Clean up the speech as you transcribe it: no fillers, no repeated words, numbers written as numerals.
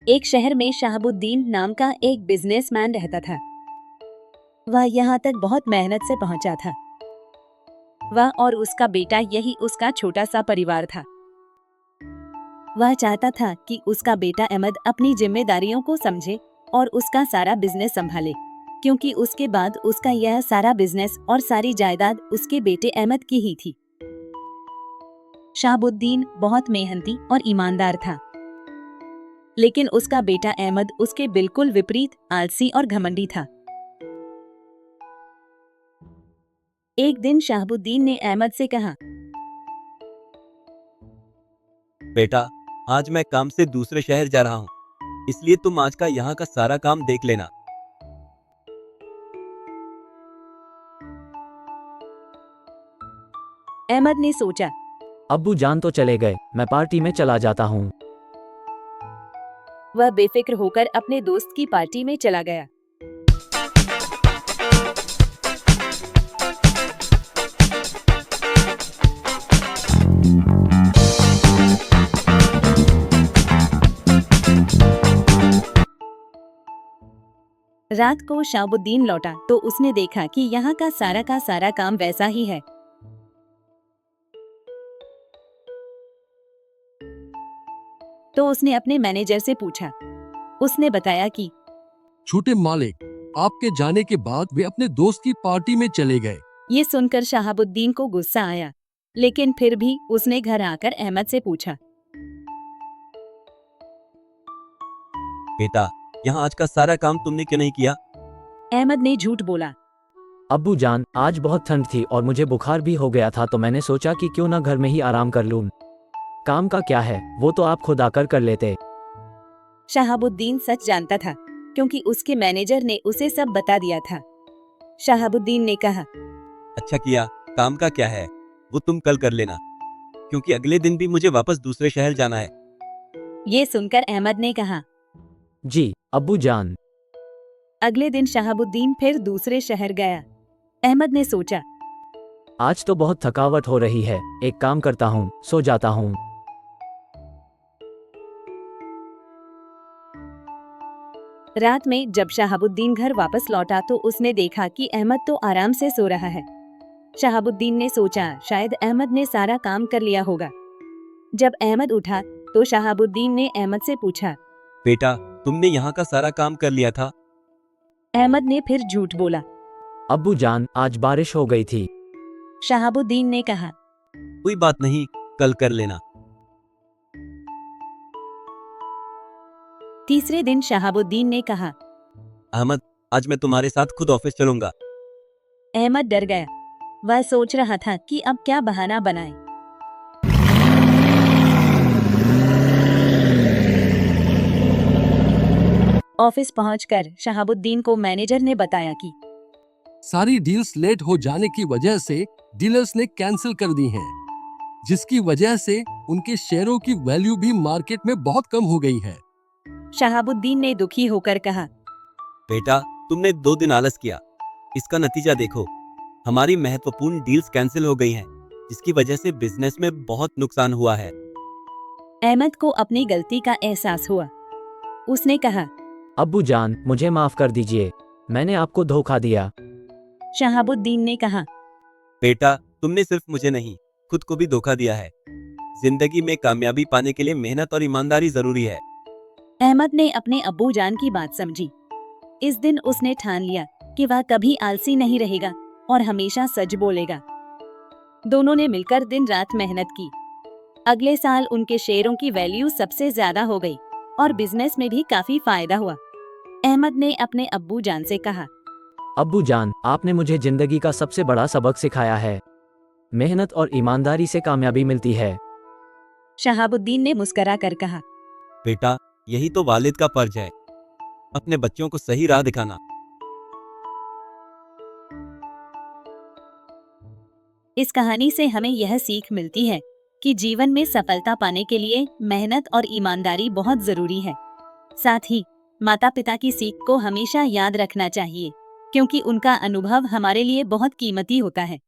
एक शहर में शहाबुद्दीन नाम का एक बिजनेसमैन रहता था। वह यहाँ तक बहुत मेहनत से पहुंचा था। वह और उसका बेटा यही उसका छोटा सा परिवार था। वह चाहता था कि उसका बेटा अहमद अपनी जिम्मेदारियों को समझे और उसका सारा बिजनेस संभाले, क्योंकि उसके बाद उसका यह सारा बिजनेस और सारी जायदाद उसके बेटे अहमद की ही थी। शहाबुद्दीन बहुत मेहनती और ईमानदार था, लेकिन उसका बेटा अहमद उसके बिल्कुल विपरीत आलसी और घमंडी था। एक दिन शहाबुद्दीन ने अहमद से कहा, बेटा, आज मैं काम से दूसरे शहर जा रहा हूँ, इसलिए तुम आज का यहाँ का सारा काम देख लेना। अहमद ने सोचा। अब्बू जान तो चले गए, मैं पार्टी में चला जाता हूँ। वह बेफिक्र होकर अपने दोस्त की पार्टी में चला गया। रात को शहाबुद्दीन लौटा तो उसने देखा कि यहाँ का सारा काम वैसा ही है। तो उसने अपने मैनेजर से पूछा। उसने बताया कि छोटे मालिक, आपके जाने के बाद वे अपने दोस्त की पार्टी में चले गए। ये सुनकर शहाबुद्दीन को गुस्सा आया, लेकिन फिर भी उसने घर आकर अहमद से पूछा। बेटा, यहाँ आज का सारा काम तुमने क्यों नहीं किया? अहमद ने झूठ बोला। अब्बू जान, आज बहुत ठंड थी और मुझे बुखार भी हो गया था, तो मैंने सोचा कि क्यों ना घर में ही आराम कर लूं। काम का क्या है, वो तो आप खुद आकर कर लेते। शहाबुद्दीन सच जानता था, क्योंकि उसके मैनेजर ने उसे सब बता दिया था। शहाबुद्दीन ने कहा, अच्छा किया, काम का क्या है वो तुम कल कर लेना, क्योंकि अगले दिन भी मुझे वापस दूसरे शहर जाना है। ये सुनकर अहमद ने कहा। जी अब्बू जान। अगले दिन शहाबुद्दीन फिर दूसरे शहर गया। अहमद ने सोचा, आज तो बहुत थकावट हो रही है, एक काम करता हूँ, सो जाता हूँ। रात में जब शहाबुद्दीन घर वापस लौटा तो उसने देखा कि अहमद तो आराम से सो रहा है। शहाबुद्दीन ने सोचा शायद अहमद ने सारा काम कर लिया होगा। जब अहमद उठा तो शहाबुद्दीन ने अहमद से पूछा, बेटा, तुमने यहाँ का सारा काम कर लिया था? अहमद ने फिर झूठ बोला। अब्बू जान, आज बारिश हो गई थी। शहाबुद्दीन ने कहा। कोई बात नहीं, कल कर लेना। तीसरे दिन शहाबुद्दीन ने कहा, अहमद, आज मैं तुम्हारे साथ खुद ऑफिस चलूंगा। अहमद डर गया। वह सोच रहा था कि अब क्या बहाना बनाए। ऑफिस पहुंचकर शहाबुद्दीन को मैनेजर ने बताया कि सारी डील्स लेट हो जाने की वजह से डीलर्स ने कैंसिल कर दी हैं, जिसकी वजह से उनके शेयरों की वैल्यू भी मार्केट में बहुत कम हो गई है। शहाबुद्दीन ने दुखी होकर कहा, बेटा, तुमने 2 दिन आलस किया, इसका नतीजा देखो। हमारी महत्वपूर्ण डील्स कैंसिल हो गई हैं, जिसकी वजह से बिजनेस में बहुत नुकसान हुआ है। अहमद को अपनी गलती का एहसास हुआ। उसने कहा, अब्बू जान, मुझे माफ कर दीजिए, मैंने आपको धोखा दिया। शहाबुद्दीन ने कहा, बेटा, तुमने सिर्फ मुझे नहीं, खुद को भी धोखा दिया है। जिंदगी में कामयाबी पाने के लिए मेहनत और ईमानदारी जरूरी है। अहमद ने अपने अब्बू जान की बात समझी। इस दिन उसने ठान लिया कि वह कभी आलसी नहीं रहेगा और हमेशा सच बोलेगा। दोनों ने मिलकर दिन रात मेहनत की। अगले साल उनके शेयरों की वैल्यू सबसे ज्यादा हो गई और बिजनेस में भी काफी फायदा हुआ। अहमद ने अपने अब्बू जान से कहा, अब्बू जान, आपने मुझे जिंदगी का सबसे बड़ा सबक सिखाया है। मेहनत और ईमानदारी से कामयाबी मिलती है। शहाबुद्दीन ने मुस्करा कर कहा, बेटा, यही तो वालिद का फर्ज है, अपने बच्चों को सही राह दिखाना। इस कहानी से हमें यह सीख मिलती है कि जीवन में सफलता पाने के लिए मेहनत और ईमानदारी बहुत जरूरी है। साथ ही माता पिता की सीख को हमेशा याद रखना चाहिए, क्योंकि उनका अनुभव हमारे लिए बहुत कीमती होता है।